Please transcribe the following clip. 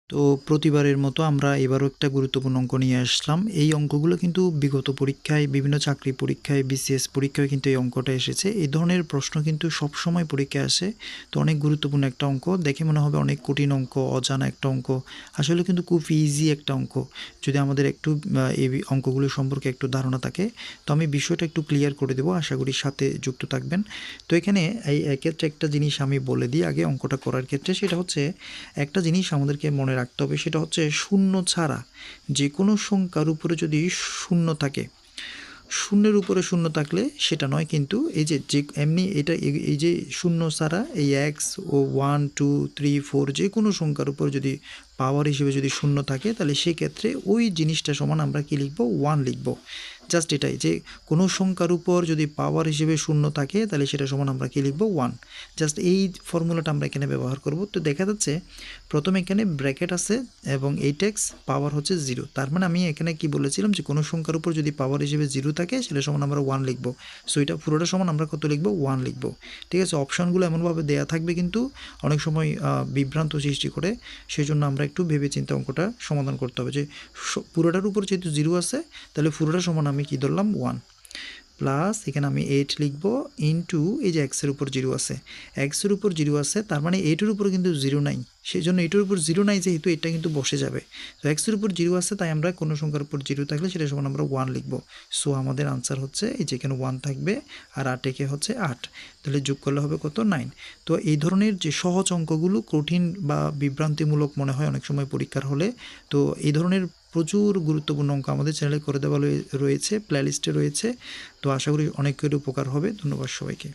তো প্রতিবারের মতো আমরা এবারও একটা গুরুত্বপূর্ণ অঙ্ক নিয়ে আসলাম। এই অঙ্কগুলো কিন্তু বিগত পরীক্ষায়, বিভিন্ন চাকরি পরীক্ষায়, বিসিএস পরীক্ষায় কিন্তু এই অঙ্কটা এসেছে। এই ধরনের প্রশ্ন কিন্তু সবসময় পরীক্ষায় আসে। তো অনেক গুরুত্বপূর্ণ একটা অঙ্ক, দেখে মনে হবে অনেক কঠিন অঙ্ক, অজানা একটা অঙ্ক, আসলে কিন্তু খুব ইজি একটা অঙ্ক। যদি আমাদের একটু এই অঙ্কগুলো সম্পর্কে একটু ধারণা থাকে, তো আমি বিষয়টা একটু ক্লিয়ার করে দেবো, আশা করি সাথে যুক্ত থাকবেন। তো এখানে এই ক্ষেত্রে একটা জিনিস আমি বলে দিই আগে অঙ্কটা করার ক্ষেত্রে, সেটা হচ্ছে একটা জিনিস আমাদেরকে মনে রাখতে হবে, সেটা হচ্ছে শূন্য ছাড়া যে কোনো সংখ্যার উপরে যদি শূন্য থাকে, শূন্যের উপরে শূন্য থাকলে সেটা নয়, কিন্তু এই যে এমনি এটা এই যে শূন্য ছাড়া এই এক্স ও 1 2 3 4 যে কোনো সংখ্যার উপর যদি পাওয়ার হিসেবে যদি শূন্য থাকে, তাহলে সেক্ষেত্রে ওই জিনিসটা সমান আমরা কি লিখব, 1 লিখব। জাস্ট এটাই, যে কোনো সংখ্যার উপর যদি পাওয়ার হিসেবে শূন্য থাকে তাহলে সেটা সমান আমরা কি লিখব, 1। জাস্ট এই ফর্মুলাটা আমরা এখানে ব্যবহার করব। তো দেখা যাচ্ছে প্রথমে এখানে ব্র্যাকেট আছে এবং 8x পাওয়ার হচ্ছে 0, তার মানে আমি এখানে কি বলেছিলাম যে কোনো সংখ্যার উপর যদি পাওয়ার হিসেবে 0 থাকে সেটা সমান আমরা 1 লিখব। সো এটা পুরোটা সমান আমরা কত লিখব, 1 লিখব। ঠিক আছে, অপশানগুলো এমনভাবে দেয়া থাকবে কিন্তু অনেক সময় বিভ্রান্ত সৃষ্টি করে, সেই জন্য আমরা একটু ভেবেচিন্তে অঙ্কটা সমাধান করতে হবে। যে পুরোটার উপর যেহেতু 0 আছে, তাহলে পুরোটা সমান আমি কি ধরলাম, 1, প্লাস এখানে আমি 8 লিখব ইন্টু এই যে এক্সের উপর 0 আছে, এক্সের উপর 0 আছে, তার মানে 8-এর উপর কিন্তু 0 নাই, সেই জন্য 8-এর উপর 0 নাই যেহেতু এটা কিন্তু বসে যাবে। তো এক্সের উপর 0 আছে, তাই আমরা কোনো সংখ্যার উপর 0 থাকলে সেটা সমান আমরা 1 লিখব। সো আমাদের আনসার হচ্ছে এই যে এখানে 1 থাকবে, আর 8 একে হচ্ছে 8, তাহলে যোগ করলে হবে কত, 9। তো এই ধরনের যে সহজ অঙ্কগুলো কঠিন বা বিভ্রান্তিমূলক মনে হয় অনেক সময় পরীক্ষার হলে, তো এই ধরনের প্রচুর গুরুত্বপূর্ণ অঙ্ক আমাদের চ্যানেলে করে দেওয়া রয়েছে, প্লেলিস্টে রয়েছে। তো আশা করি অনেকের উপকার হবে। ধন্যবাদ সবাইকে।